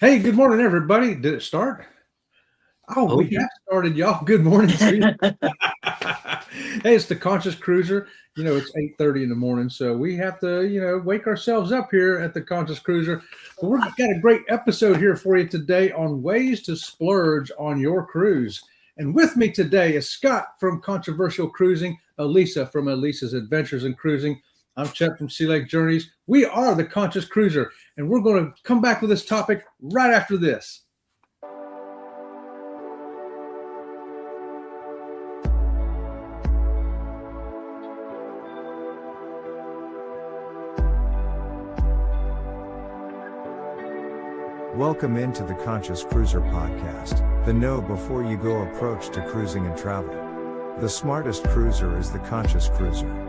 Hey, good morning, everybody. Did it start? Oh, Oh, we have started, y'all. Good morning to you. Hey, it's the Conscious Cruiser. It's 8:30 in the morning, so we have to, wake ourselves up here at the Conscious Cruiser. But we've got a great episode here for you today on ways to splurge on your cruise. And with me today is Scott from Controversial Cruising, Elisa from Elisa's Adventures in Cruising. I'm Chet from Sea Lake Journeys. We are the Conscious Cruiser, and we're going to come back with this topic right after this. Welcome into the Conscious Cruiser podcast, the know before you go approach to cruising and travel. The smartest cruiser is the Conscious Cruiser.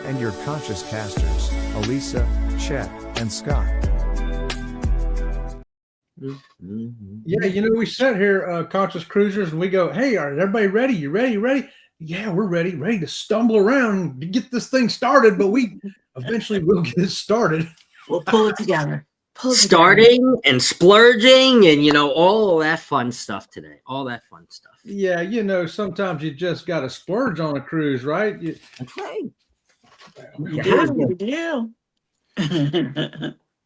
And your conscious casters, Elisa, Chet, and Scott. Yeah, we sit here, Conscious Cruisers, and we go, hey, are everybody ready? You ready? You ready? Yeah, we're ready to stumble around to get this thing started, but we eventually will get it started. We'll pull it together. starting and splurging and all of that fun stuff today. All that fun stuff. Yeah, sometimes you just got to splurge on a cruise, right? That's right. You do.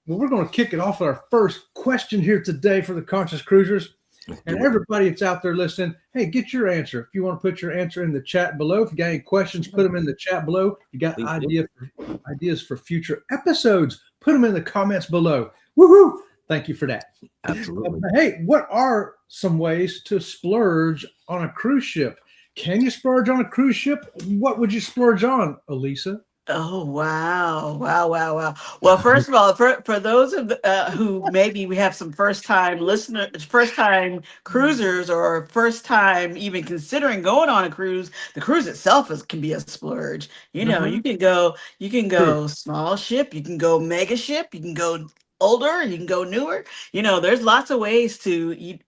Well, we're going to kick it off with our first question here today for the Conscious Cruisers. And everybody that's out there listening, hey, get your answer. If you want to put your answer in the chat below, if you got any questions, put them in the chat below. If you got ideas for future episodes, put them in the comments below. Woohoo! Thank you for that. Absolutely. Hey, what are some ways to splurge on a cruise ship? Can you splurge on a cruise ship? What would you splurge on, Elisa? Oh, wow. Well, first of all, for those of who maybe we have some first-time listeners, first-time cruisers, or first-time even considering going on a cruise, the cruise itself can be a splurge. You can go small ship, you can go mega ship, you can go older, you can go newer. There's lots of ways to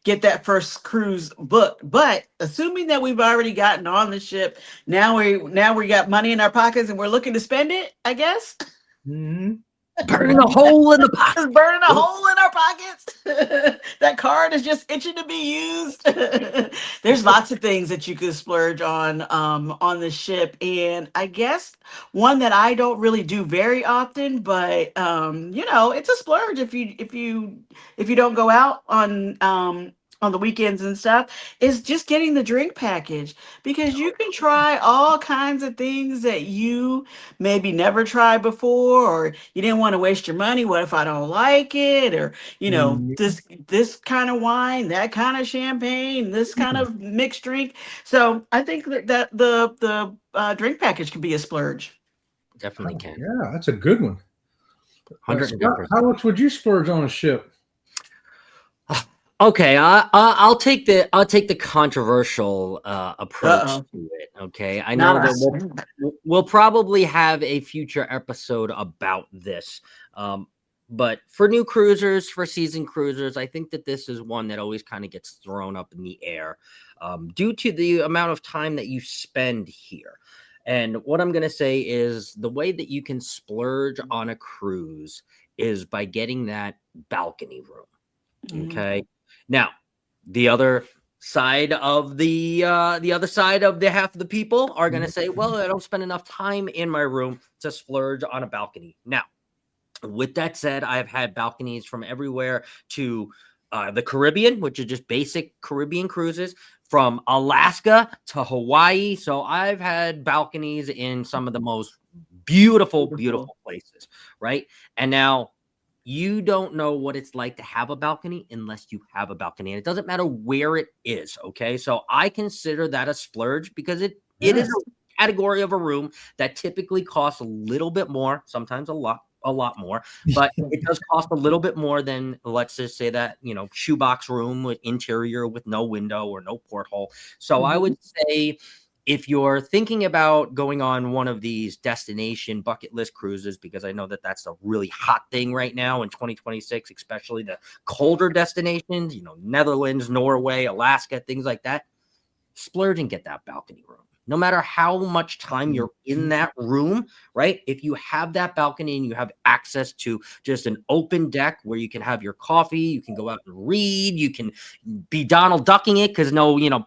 get that first cruise booked. But assuming that we've already gotten on the ship, now we got money in our pockets and we're looking to spend it, I guess. Mm-hmm. Burning a hole in the pocket. Burning a hole in our pockets. That card is just itching to be used. There's lots of things that you could splurge on the ship, and I guess one that I don't really do very often, but it's a splurge if you don't go out on the weekends and stuff, is just getting the drink package, because you can try all kinds of things that you maybe never tried before, or you didn't want to waste your money. What if I don't like it? Or this kind of wine, that kind of champagne, this kind of mixed drink. So I think that the drink package can be a splurge. Definitely can. Yeah, that's a good one. 100%. How much would you splurge on a ship? Okay, I'll take the controversial approach to it. Okay, I know that we'll probably have a future episode about this, but for new cruisers, for seasoned cruisers, I think that this is one that always kind of gets thrown up in the air due to the amount of time that you spend here. And what I'm going to say is the way that you can splurge on a cruise is by getting that balcony room. Okay. Now, the other side of the half of the people are going to say, well, I don't spend enough time in my room to splurge on a balcony. Now, with that said, I've had balconies from everywhere to the Caribbean, which is just basic Caribbean cruises, from Alaska to Hawaii. So I've had balconies in some of the most beautiful places, right? And now, you don't know what it's like to have a balcony unless you have a balcony. And it doesn't matter where it is, okay? So I consider that a splurge because it is a category of a room that typically costs a little bit more, sometimes a lot more, but it does cost a little bit more than, let's just say, that, shoebox room with interior with no window or no porthole. So I would say, if you're thinking about going on one of these destination bucket list cruises, because I know that that's a really hot thing right now in 2026, especially the colder destinations, Netherlands, Norway, Alaska, things like that, splurge and get that balcony room. no matter how much time you're in that room, right? If you have that balcony and you have access to just an open deck where you can have your coffee, you can go out and read, you can be Donald Ducking it because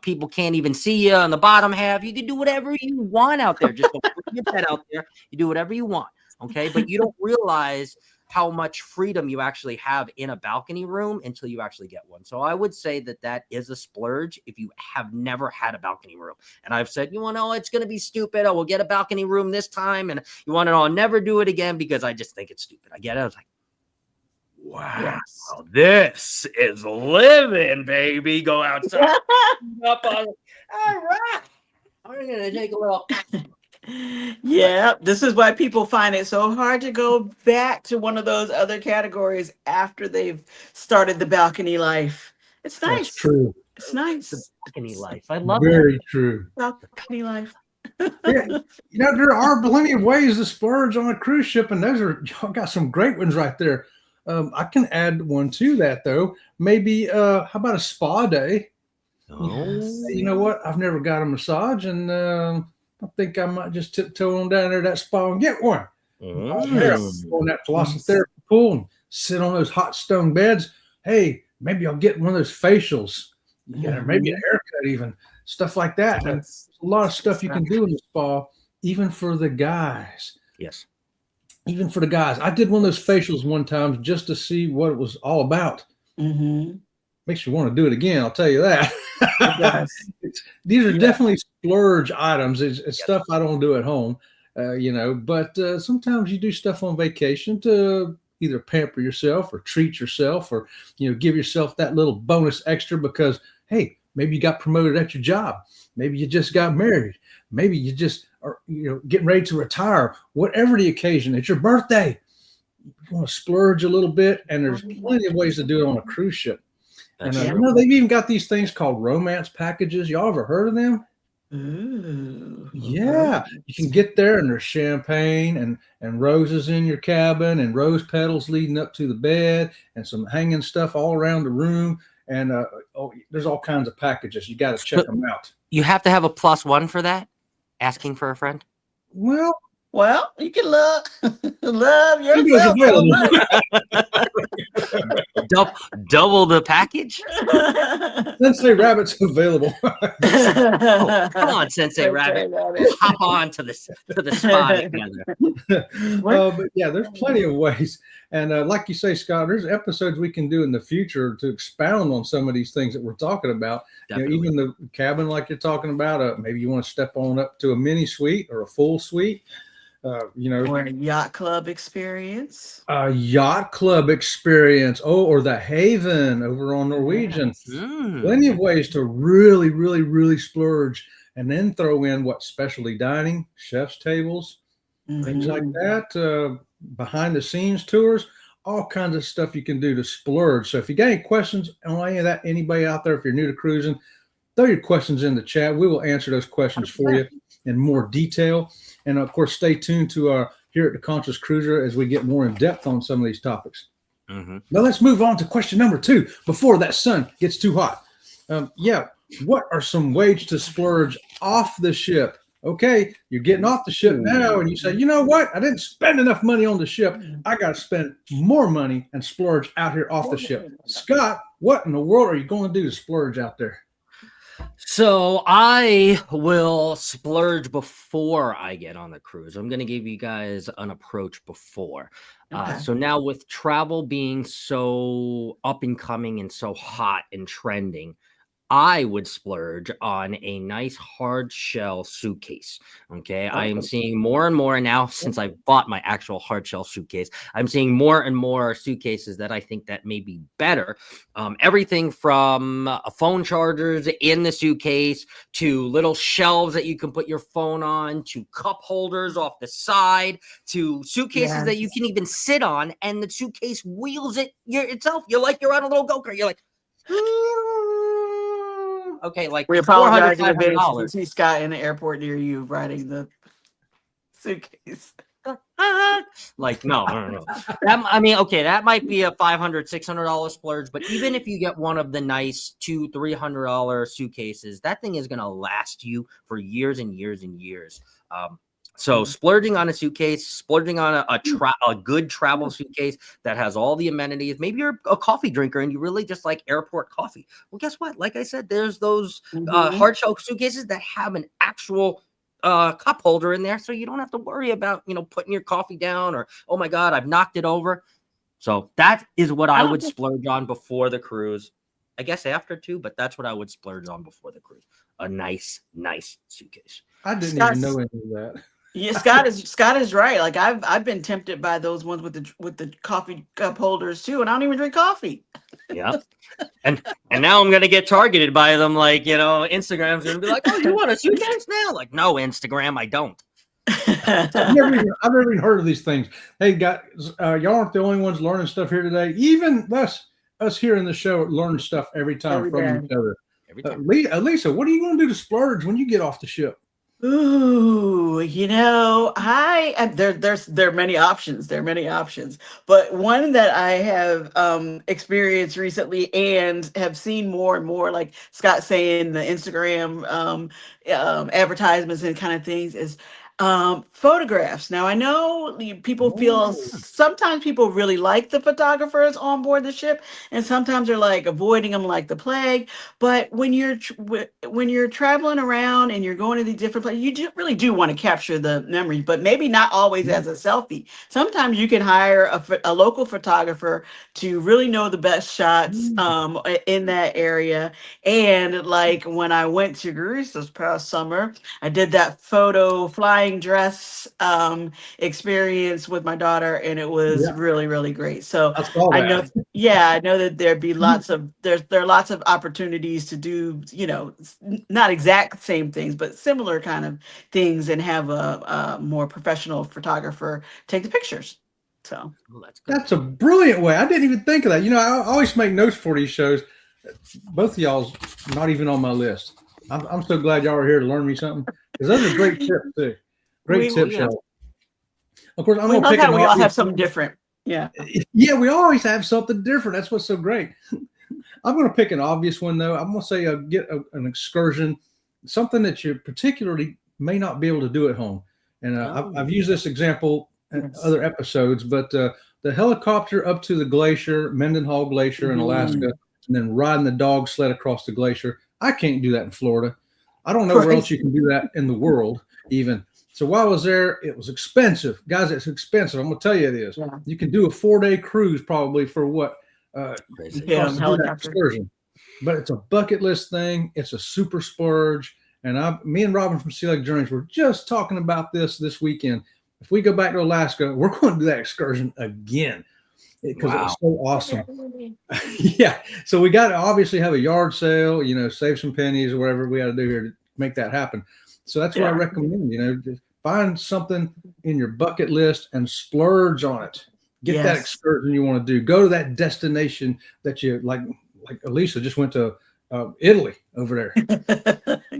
people can't even see you on the bottom half. You can do whatever you want out there. Just don't put your bed out there. You do whatever you want. Okay. But you don't realize how much freedom you actually have in a balcony room until you actually get one. So I would say that is a splurge if you have never had a balcony room. And I've said, it's going to be stupid. We'll get a balcony room this time. And you want to know, I'll never do it again because I just think it's stupid. I get it. I was like, wow, this is living, baby. Go outside. Up on, all right. I'm going to take a little... Yeah, this is why people find it so hard to go back to one of those other categories after they've started the balcony life. It's nice. That's true. It's nice. The balcony life. I love Very that. true. Balcony life. Yeah, there are plenty of ways to splurge on a cruise ship, and y'all got some great ones right there. I can add one to that though. Maybe how about a spa day? Oh. You know what? I've never got a massage, and I think I might just tiptoe on down there to that spa and get one. Go on that therapy pool and sit on those hot stone beds. Hey, maybe I'll get one of those facials. Maybe a haircut, even stuff like that. There's a lot of stuff you can do in the spa, even for the guys. Yes. Even for the guys. I did one of those facials one time just to see what it was all about. Makes you want to do it again, I'll tell you that. These are definitely splurge items. It's stuff I don't do at home, but sometimes you do stuff on vacation to either pamper yourself or treat yourself or, give yourself that little bonus extra because, hey, maybe you got promoted at your job. Maybe you just got married. Maybe you just are, getting ready to retire. Whatever the occasion, it's your birthday. You want to splurge a little bit, and there's plenty of ways to do it on a cruise ship. And I know they've even got these things called romance packages. Y'all ever heard of them? Ooh. Yeah. You can get there and there's champagne and roses in your cabin and rose petals leading up to the bed and some hanging stuff all around the room. And there's all kinds of packages. You got to check them out. You have to have a +1 for that? Asking for a friend? Well, you can love yourself. Double the package? Sensei Rabbit's available. Come on, Sensei Rabbit. Hop on to the spot together. But yeah, there's plenty of ways. And like you say, Scott, there's episodes we can do in the future to expound on some of these things that we're talking about. Even the cabin like you're talking about, maybe you want to step on up to a mini suite or a full suite. Or a yacht club experience. A yacht club experience. Or the Haven over on Norwegian. Plenty of ways to really, really, really splurge, and then throw in specialty dining, chef's tables, things like that. Behind the scenes tours, all kinds of stuff you can do to splurge. So if you got any questions on any of that, anybody out there, if you're new to cruising, throw your questions in the chat. We will answer those questions for you in more detail. And of course, stay tuned to here at the Conscious Cruiser as we get more in depth on some of these topics. Now let's move on to question number 2 before that sun gets too hot. What are some ways to splurge off the ship? Okay, you're getting off the ship now, and you say, you know what? I didn't spend enough money on the ship. I got to spend more money and splurge out here off the ship. Scott, what in the world are you going to do to splurge out there? So I will splurge before I get on the cruise. I'm going to give you guys an approach before. So now with travel being so up and coming and so hot and trending, I would splurge on a nice hard shell suitcase. Okay. I am seeing more and more now since I bought my actual hard shell suitcase. I'm seeing more and more suitcases that I think that may be better. Everything from phone chargers in the suitcase to little shelves that you can put your phone on to cup holders off the side to suitcases that you can even sit on and the suitcase wheels itself. You're like, you're on a little go-kart. You're like, okay, like we apologize in advance if you see Scott in the airport near you riding the suitcase. Like, no. I mean, okay, that might be a $500-$600 splurge, but even if you get one of the nice $200-$300 suitcases, that thing is gonna last you for years and years and years. So splurging on a suitcase, splurging on a good travel suitcase that has all the amenities. Maybe you're a coffee drinker and you really just like airport coffee. Well, guess what? Like I said, there's those hard shell suitcases that have an actual cup holder in there, so you don't have to worry about putting your coffee down or, oh my God, I've knocked it over. So that is what I would splurge on before the cruise. I guess after too, but that's what I would splurge on before the cruise. A nice suitcase. I didn't even know any of that. Yeah, Scott is right. Like I've been tempted by those ones with the coffee cup holders too, and I don't even drink coffee. Yeah, and now I'm gonna get targeted by them. Like Instagram's gonna be like, "Oh, you want a suitcase now?" Like, no, Instagram, I don't. I've never even heard of these things. Hey, guys, y'all aren't the only ones learning stuff here today. Even us here in the show learn stuff every time from each other. Every time. Lisa, what are you going to do to splurge when you get off the ship? Ooh, there are many options. There are many options, but one that I have experienced recently and have seen more and more, like Scott saying, the Instagram advertisements and kind of things, is photographs. Now I know people feel sometimes people really like the photographers on board the ship, and sometimes they're like avoiding them like the plague. But when you're traveling around and you're going to these different places, you really do want to capture the memories, but maybe not always as a selfie. Sometimes you can hire a local photographer to really know the best shots in that area. And like when I went to Greece this past summer, I did that photo flying dress experience with my daughter, and it was really, really great. So I know that there are lots of opportunities to do, not exact same things, but similar kind of things, and have a more professional photographer take the pictures. So that's a brilliant way. I didn't even think of that. I always make notes for these shows. Both of y'all's not even on my list. I'm so glad y'all are here to learn me something, because those are great tips too. Great tips, y'all. Of course, I'm going to pick we all have something different. Yeah, we always have something different. That's what's so great. I'm going to pick an obvious one though. I'm going to say get an excursion, something that you particularly may not be able to do at home. And I've used this example in other episodes, but the helicopter up to the glacier, Mendenhall Glacier in Alaska, and then riding the dog sled across the glacier. I can't do that in Florida. I don't know where else you can do that in the world even. So while I was there, it was expensive. Guys, it's expensive. I'm going to tell you it is. Yeah. You can do a 4-day cruise probably for what? Excursion. But it's a bucket list thing. It's a super splurge. And me and Robin from Sea Lake Journeys were just talking about this weekend. If we go back to Alaska, we're going to do that excursion again because it was so awesome. Yeah. So we got to obviously have a yard sale, save some pennies or whatever we got to do here to make that happen. So that's what I recommend, just find something in your bucket list and splurge on it. Get that excursion you want to do. Go to that destination that you like Elisa just went to Italy over there.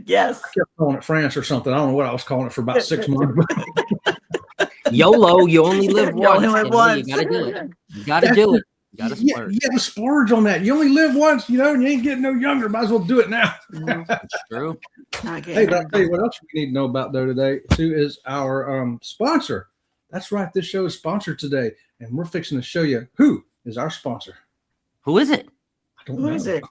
Yes. I kept calling it France or something. I don't know what I was calling it for about 6 months. YOLO, you only live once. You got to do it. You got to do it. You got to splurge. You got to splurge on that. You only live once, and you ain't getting no younger. Might as well do it now. That's true. Hey, but I'll tell you what else we need to know about, though, today, too, is our sponsor. That's right. This show is sponsored today, and we're fixing to show you who is our sponsor. Who is it? I don't know. Who is it?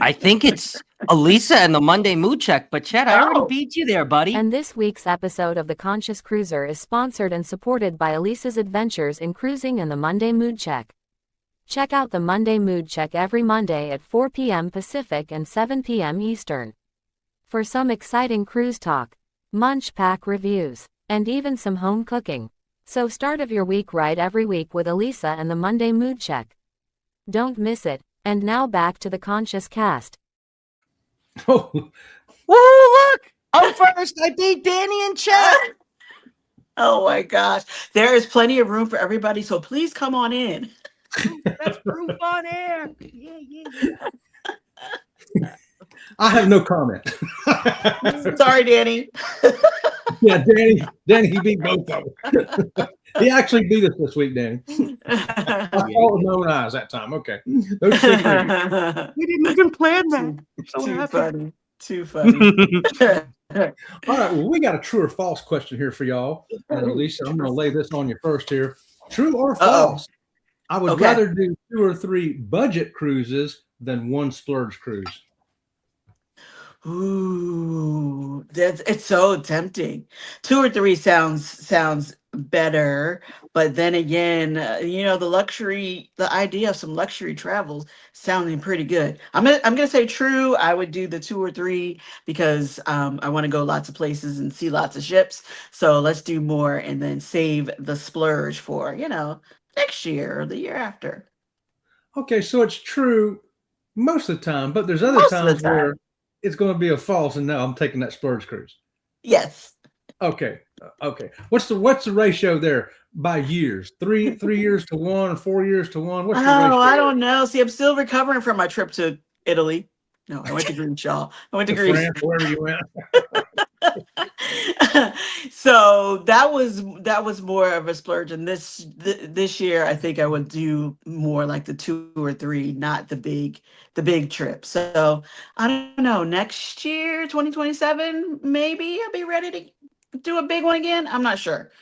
I think it's Elisa and the Monday Mood Check, but Chet, I already beat you there, buddy. And this week's episode of The Conscious Cruiser is sponsored and supported by Elisa's Adventures in Cruising and the Monday Mood Check. Check out the Monday Mood Check every Monday at 4 p.m. Pacific and 7 p.m. Eastern. For some exciting cruise talk, munch pack reviews, and even some home cooking. So start of your week right every week with Elisa and the Monday Mood Check. Don't miss it. And now back to the Conscious Cast. Oh, look! I'm first. I beat Danny and Chet. Oh my gosh. There is plenty of room for everybody, so please come on in. That's proof on air. Yeah. I have no comment. Sorry, Danny. Yeah, Danny, he beat both of them. He actually beat us this week, Danny. I saw with my own eyes that time. Okay. No trickery. We didn't even plan that. Too funny. Too funny. All right. Well, we got a true or false question here for y'all. And Alicia, I'm going to lay this on you first here. True or false? I would rather do 2 or 3 budget cruises than 1 splurge cruise. Ooh, it's so tempting. 2 or 3 sounds better, but then again, the idea of some luxury travels sounding pretty good. I'm gonna say true. I would do the 2 or 3 because I want to go lots of places and see lots of ships. So let's do more and then save the splurge for next year or the year after. Okay, so it's true most of the time, but there's other times where it's going to be a false, and now I'm taking that splurge cruise. Yes. Okay. What's the ratio there by years? 3 years to 1 or 4 years to 1? What's the ratio? I don't know. See, I'm still recovering from my trip to Italy. No, I went to Greece, y'all. I went to Greece. France, wherever you went. So that was more of a splurge, and this year I think I would do more like the 2 or 3, not the big trip. So I don't know. Next year, 2027, maybe I'll be ready to do a big one again. I'm not sure.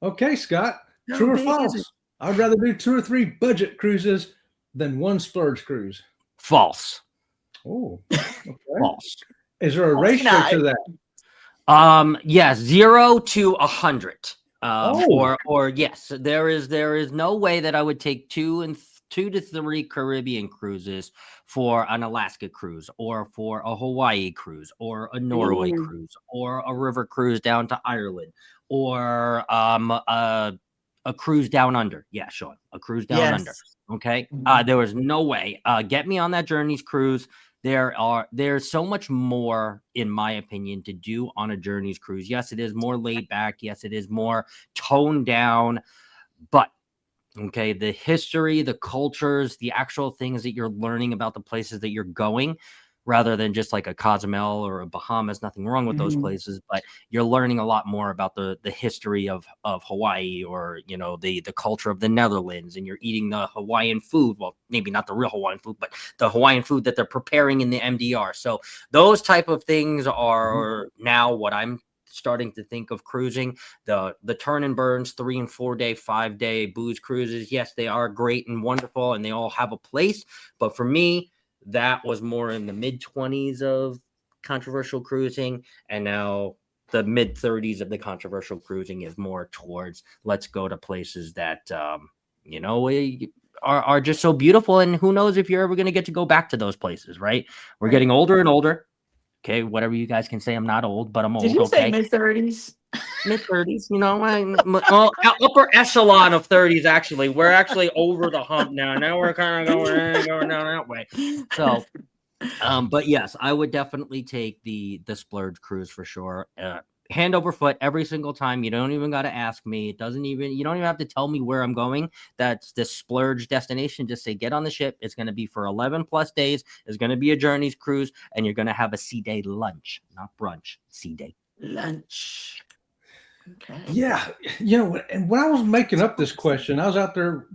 Okay, Scott. True or false? I'd rather do 2 or 3 budget cruises than 1 splurge cruise. False. Oh, okay. False. Is there a ratio to that? Yes, 0 to 100. Or yes, there is no way that I would take 2 to 3 Caribbean cruises for an Alaska cruise, or for a Hawaii cruise, or a Norway cruise, or a river cruise down to Ireland, or a cruise down under. Yeah, Sean, a cruise down under. Okay. There was no way. Get me on that Journeys cruise. There's so much more, in my opinion, to do on a Journeys cruise. Yes, it is more laid back. Yes, it is more toned down. But okay, the history, the cultures, the actual things that you're learning about the places that you're going, rather than just like a Cozumel or a Bahamas. Nothing wrong with those places, but you're learning a lot more about the history of Hawaii, or the culture of the Netherlands, and you're eating the Hawaiian food. Well, maybe not the real Hawaiian food, but the Hawaiian food that they're preparing in the MDR. So those type of things are now what I'm starting to think of cruising. The turn and burns, 3 and 4 day, 5 day booze cruises. Yes, they are great and wonderful, and they all have a place. But for me, that was more in the mid-20s of controversial cruising, and now the mid-30s of the controversial cruising is more towards let's go to places that are just so beautiful, and who knows if you're ever going to get to go back to those places, right? We're getting older and older. Okay, whatever you guys can say, I'm not old, but I'm old. Did you say mid-30s? Mid-30s, upper echelon of 30s. Actually, we're actually over the hump now. Now we're kind of going down that way. So, but yes, I would definitely take the splurge cruise for sure. Hand over foot every single time. You don't even got to ask me. You don't even have to tell me where I'm going. That's the splurge destination. Just say, get on the ship. It's going to be for 11 plus days. It's going to be a Journeys cruise, and you're going to have a sea day lunch, not brunch, sea day lunch. Okay. Yeah. And when I was making up this question, I was out there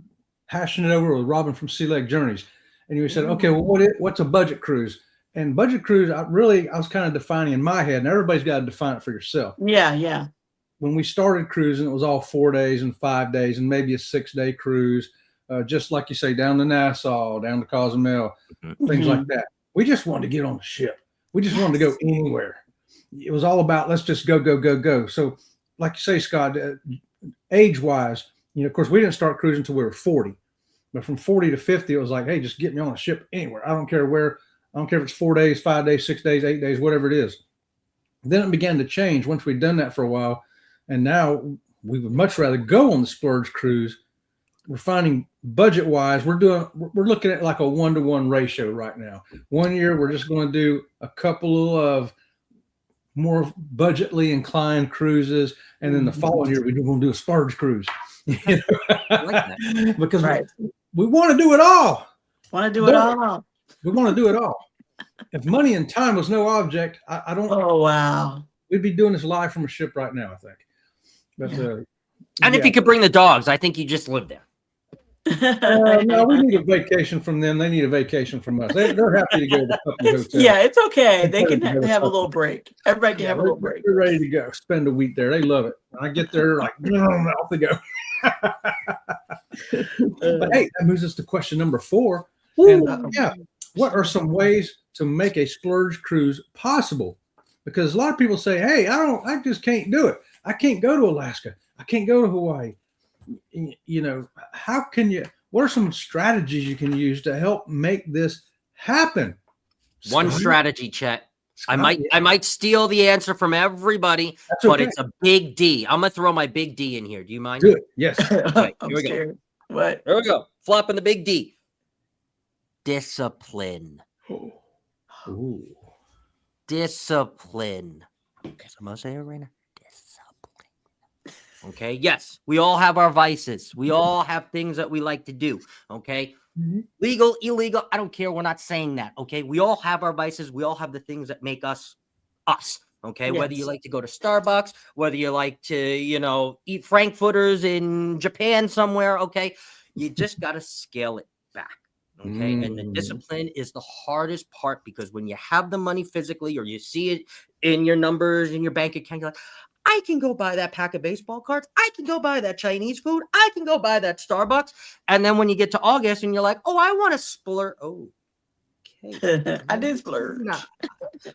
hashing it over with Robin from Sea Leg Journeys. And you said, okay, well, what's a budget cruise? And budget cruise, I was kind of defining in my head, and everybody's got to define it for yourself. Yeah. When we started cruising, it was all 4 days and 5 days and maybe a 6-day cruise, just like you say, down to Nassau, down to Cozumel, things like that. We just wanted to get on the ship. We just wanted to go anywhere. It was all about, let's just go. So like you say, Scott, age-wise, of course, we didn't start cruising until we were 40. But from 40 to 50, it was like, hey, just get me on a ship anywhere. I don't care where. I don't care if it's 4 days, 5 days, 6 days, 8 days, whatever it is. Then it began to change once we'd done that for a while. And now we would much rather go on the splurge cruise. We're finding budget-wise, we're looking at like a 1-to-1 ratio right now. 1 year, we're just going to do a couple of more budgetly inclined cruises. And then the following year, we're going to do a splurge cruise. I like that. Because we want to do it all. Want to do it all. We want to do it all. If money and time was no object, I don't. Oh wow. We'd be doing this live from a ship right now, I think. But and if you could bring the dogs, I think you just live there. no, we need a vacation from them. They need a vacation from us. They're happy to go to the puppy hotel. Yeah, it's okay. They can have a little break. Everybody can have a little break. They're ready to go. Spend a week there. They love it. When I get there, like, off they go. But hey, that moves us to question number 4. And what are some ways to make a splurge cruise possible? Because a lot of people say, hey, I just can't do it. I can't go to Alaska. I can't go to Hawaii. You know, what are some strategies you can use to help make this happen? One strategy, Chet. I might steal the answer from everybody, but it's a big D. I'm gonna throw my big D in here. Do you mind? Do it. Yes. Okay, here we go. What? Here we go. Flopping the big D. Discipline. Ooh. Discipline. Okay, so I'm gonna say it right now. Okay. Yes, we all have our vices. We all have things that we like to do. Okay. Legal, illegal. I don't care. We're not saying that. Okay. We all have our vices. We all have the things that make us us. Okay. Yes. Whether you like to go to Starbucks, whether you like to, eat Frankfurters in Japan somewhere. Okay. You just got to scale it back. Okay. And the discipline is the hardest part, because when you have the money physically, or you see it in your numbers in your bank account, you're like, I can go buy that pack of baseball cards. I can go buy that Chinese food. I can go buy that Starbucks. And then when you get to August and you're like, oh, I want to splurge. Oh, okay. I did splurge.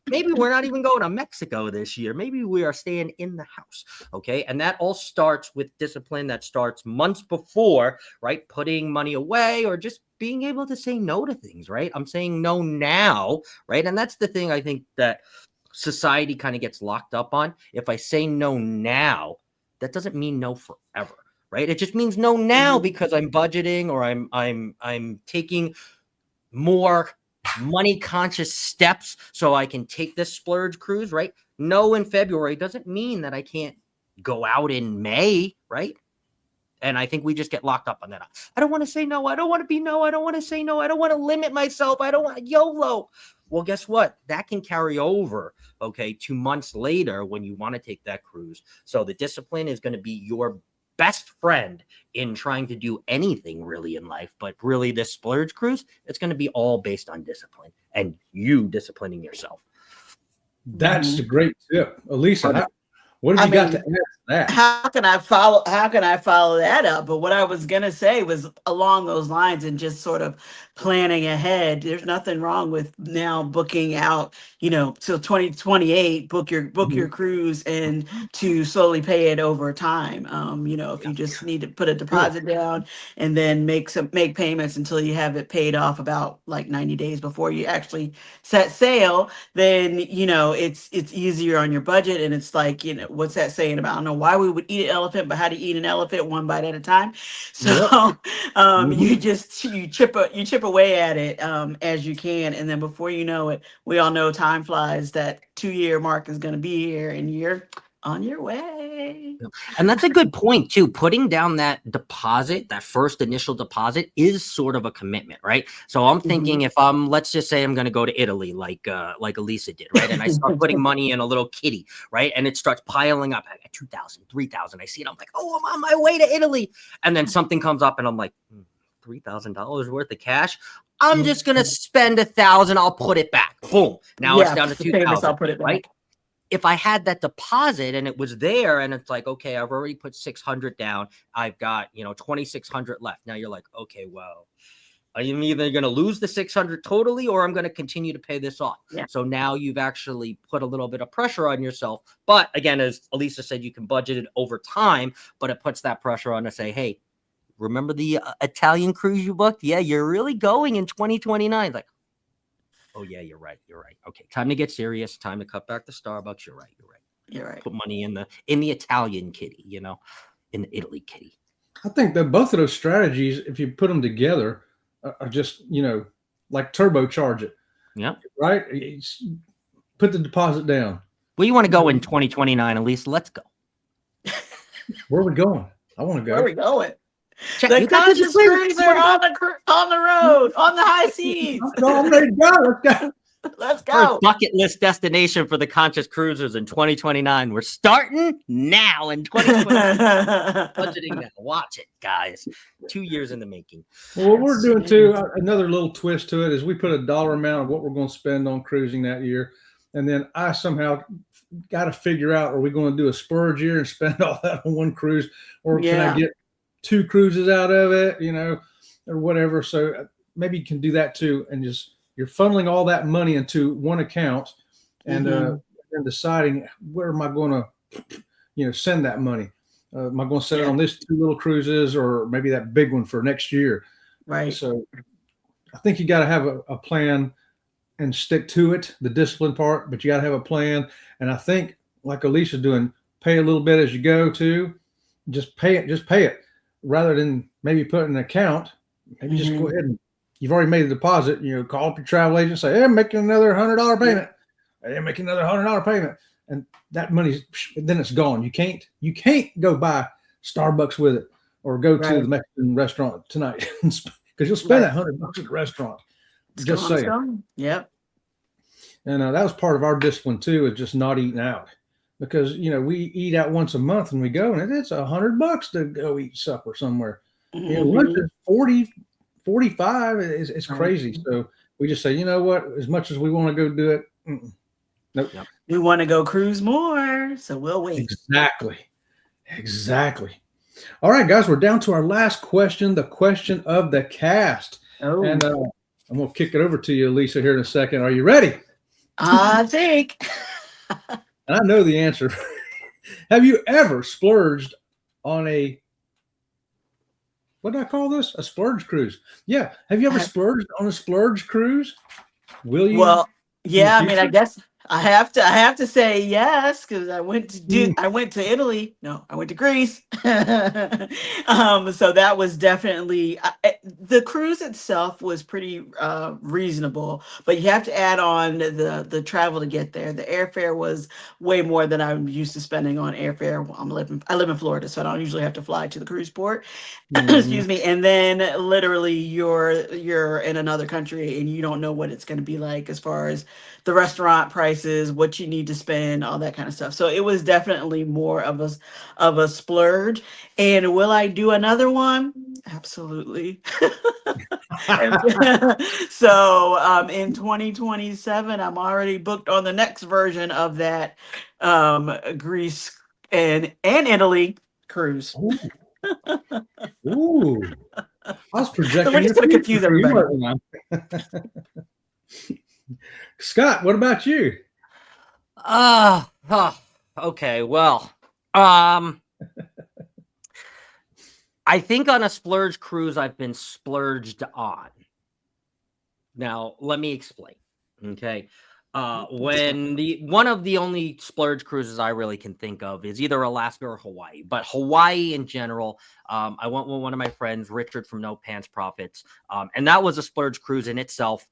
Maybe we're not even going to Mexico this year. Maybe we are staying in the house. Okay. And that all starts with discipline. That starts months before, right? Putting money away, or just being able to say no to things, right? I'm saying no now, right? And that's the thing I think that society kind of gets locked up on. If I say no now, that doesn't mean no forever, right? It just means no now because I'm budgeting, or I'm taking more money conscious steps so I can take this splurge cruise, right? No in February doesn't mean that I can't go out in May, right? And I think we just get locked up on that. I don't want to say no. I don't want to be no. I don't want to say no. I don't want to limit myself. I don't want YOLO. Well, guess what? That can carry over, okay, 2 months later when you want to take that cruise. So the discipline is going to be your best friend in trying to do anything really in life. But really, this splurge cruise, it's going to be all based on discipline and you disciplining yourself. That's a great tip. Elisa, what have you got to add to that? How can I follow that up? But what I was gonna say was along those lines, and just sort of planning ahead. There's nothing wrong with now booking out, till 2028, book your cruise, and to slowly pay it over time. If you just need to put a deposit down and then make payments until you have it paid off about like 90 days before you actually set sail, then it's easier on your budget. And it's like, what's that saying about, I don't know why we would eat an elephant, but how do you eat an elephant? One bite at a time. So you chip away at it as you can, and then before you know it, we all know time flies. That 2-year mark is going to be here, and you're on your way. And that's a good point too. Putting down that deposit, that first initial deposit, is sort of a commitment, right? So I'm thinking, if let's just say I'm going to go to Italy, like Elisa did, right? And I start putting money in a little kitty, right? And it starts piling up. I got 2,000, 3,000. I see it. I'm like, oh, I'm on my way to Italy. And then something comes up, and I'm like, $3,000 worth of cash. I'm just going to spend 1,000. I'll put it back. Boom. Now it's down to 2,000. I'll put it back. Right? If I had that deposit and it was there, and it's like, okay, I've already put 600 down. I've got, 2,600 left. Now you're like, okay, well, I'm either going to lose the 600 totally, or I'm going to continue to pay this off. Yeah. So now you've actually put a little bit of pressure on yourself. But again, as Elisa said, you can budget it over time, but it puts that pressure on to say, hey, remember the Italian cruise you booked? Yeah, you're really going in 2029. Like, oh yeah, you're right. Okay, time to get serious. Time to cut back the Starbucks. You're right. Put money in the Italian kitty, in the Italy kitty. I think that both of those strategies, if you put them together, are just like turbocharge it. Yeah. Right. Put the deposit down. Well, you want to go in 2029, Elise? Let's go. Where are we going? I want to go. Where are we going? Check, the conscious cruiser on the road, on the high seas. I'm ready to go. Let's go. Let's First go. bucket list destination for the Conscious Cruisers in 2029. We're starting now in 2029. Budgeting now. Watch it, guys. 2 years in the making. Well, what we're doing too, another little twist to it is we put a dollar amount of what we're going to spend on cruising that year. And then I somehow got to figure out, are we going to do a splurge year and spend all that on one cruise? Or can I get 2 cruises out of it, or whatever. So maybe you can do that too. And just, you're funneling all that money into one account and then deciding, where am I going to, send that money? Am I going to send it on this 2 little cruises, or maybe that big one for next year? Right. So I think you got to have a plan and stick to it, the discipline part, but you got to have a plan. And I think, like Alicia's doing, pay a little bit as you go too. Just pay it rather than maybe put in an account. Maybe just go ahead and, you've already made a deposit, call up your travel agent, say, hey, I'm making another $100 payment. Hey, I'm making another $100 payment. And that money's, then it's gone. You can't go buy Starbucks with it, or go to the Mexican restaurant tonight, because you'll spend that $100 at the restaurant. Just saying. Yep. And that was part of our discipline too, is just not eating out, because we eat out once a month and we go, and it's $100 to go eat supper somewhere. Lunch is 40, 45. It's crazy. So we just say, you know what? As much as we want to go do it, nope. We want to go cruise more, so we'll wait. Exactly. All right, guys, we're down to our last question, the question of the cast. Oh. And I'm going to kick it over to you, Lisa, here in a second. Are you ready? I think. And I know the answer. Have you ever splurged on what did I call this? A splurge cruise. Yeah. Have you ever splurged on a splurge cruise? Will you? Well, yeah, I mean, I guess I have to say yes, because I went to Italy. No, I went to Greece. So that was definitely, the cruise itself was pretty reasonable, but you have to add on the travel to get there. The airfare was way more than I'm used to spending on airfare. I live in Florida, so I don't usually have to fly to the cruise port. Excuse me. And then literally you're in another country and you don't know what it's going to be like as far as the restaurant prices, what you need to spend, all that kind of stuff. So it was definitely more of a splurge. And will I do another one? Absolutely. So in 2027, I'm already booked on the next version of that Greece and Italy cruise. Ooh. I was projecting. So we're just going to confuse everybody. Scott, what about you? Okay. Well, I think on a splurge cruise, I've been splurged on. Now, let me explain. Okay. When one of the only splurge cruises I really can think of is either Alaska or Hawaii, but Hawaii in general, I went with one of my friends, Richard from No Pants Profits, and that was a splurge cruise in itself.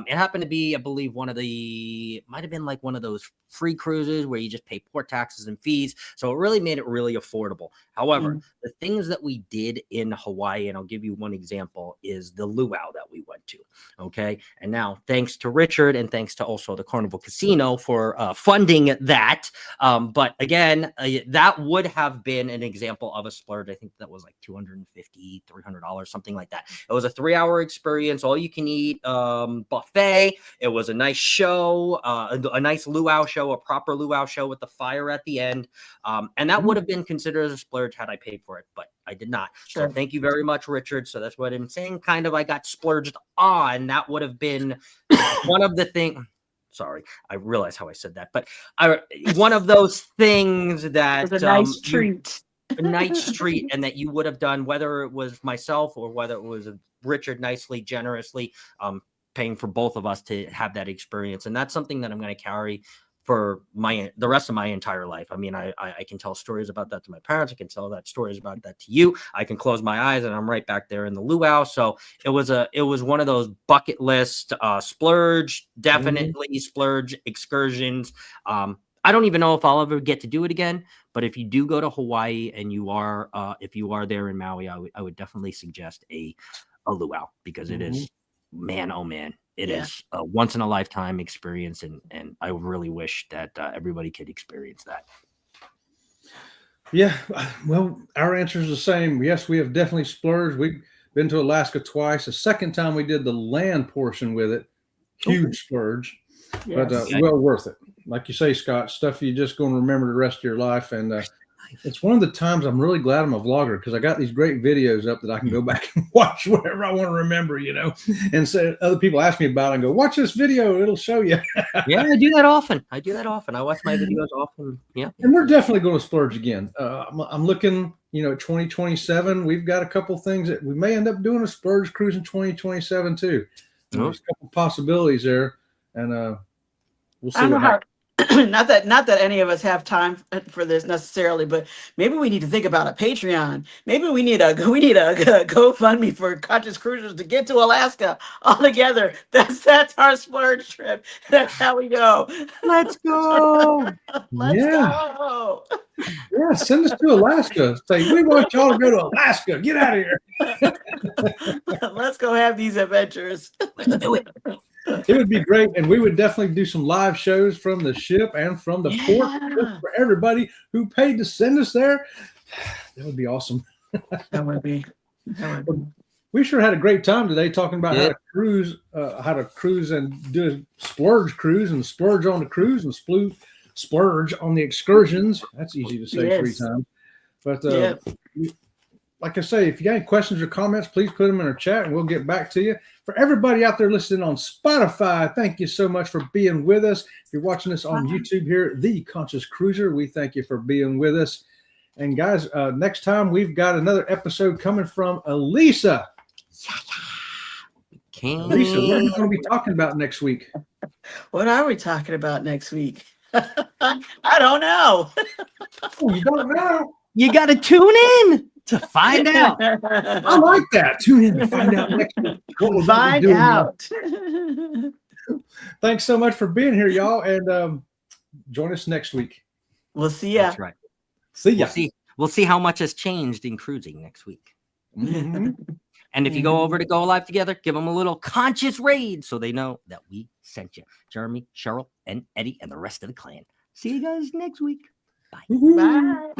It happened to be, I believe, might have been like one of those free cruises where you just pay port taxes and fees. So it really made it really affordable. However, the things that we did in Hawaii, and I'll give you one example, is the luau that we went to. Okay. And now, thanks to Richard and thanks to also the Carnival Casino for funding that. But again, that would have been an example of a splurge. I think that was like $250, $300, something like that. It was a 3-hour experience, all you can eat buffet. It was a nice show, a nice luau show, a proper luau show with the fire at the end. And that would have been considered as a splurge had I paid for it, but I did not. Sure. So thank you very much, Richard. So that's what I'm saying. Kind of, I got splurged on. That would have been one of the things. Sorry, I realize how I said that, but one of those things that was a nice treat. A nice treat, and that you would have done, whether it was myself or whether it was Richard nicely, generously paying for both of us to have that experience. And that's something that I'm going to carry for the rest of my entire life. I mean, I can tell stories about that to my parents. I can tell that stories about that to you. I can close my eyes and I'm right back there in the luau. So it was one of those bucket list splurge, definitely splurge excursions. I don't even know if I'll ever get to do it again, but if you do go to Hawaii and if you are there in Maui, I would definitely suggest a luau, because it is, man, oh man, it is a once in a lifetime experience, and I really wish that everybody could experience that. Yeah, well, our answer is the same. Yes, we have definitely splurged. We've been to Alaska twice. The second time we did the land portion with it, huge splurge, but well worth it. Like you say, Scott, stuff you just going to remember the rest of your life. And it's one of the times I'm really glad I'm a vlogger, because I got these great videos up that I can go back and watch whatever I want to remember, and so other people ask me about it and go, watch this video. It'll show you. Yeah, I do that often. I watch my videos often. Yeah. And we're definitely going to splurge again. I'm looking, at 2027. We've got a couple things that we may end up doing a splurge cruise in 2027 too. There's a couple possibilities there, and we'll see what happens. Not that any of us have time for this necessarily, but maybe we need to think about a Patreon. Maybe we need a GoFundMe for Conscious Cruisers to get to Alaska all together. That's our splurge trip. That's how we go. Let's go. Let's go. Yeah, send us to Alaska. Say, we want y'all to go to Alaska. Get out of here. Let's go have these adventures. Let's do it. It would be great, and we would definitely do some live shows from the ship and from the port for everybody who paid to send us there. That would be awesome. That would be. We sure had a great time today talking about how to cruise and do a splurge cruise, and splurge on the cruise, and splurge on the excursions. That's easy to say 3 times. But like I say, if you got any questions or comments, please put them in our chat and we'll get back to you. For everybody out there listening on Spotify, thank you so much for being with us. If you're watching us on YouTube here, The Conscious Cruiser, we thank you for being with us. And guys, next time we've got another episode coming from Elisa. Elisa, what are we going to be talking about next week? What are we talking about next week? I don't know. Oh, you don't know? You got to tune in to find out. I like that. Tune in to find out next week. Find out. Thanks so much for being here, y'all, and join us next week. We'll see ya. That's right. See ya. We'll see how much has changed in cruising next week. Mm-hmm. And if you go over to Go Live Together, give them a little conscious raid so they know that we sent you. Jeremy, Cheryl, and Eddie, and the rest of the clan. See you guys next week. Bye. Bye.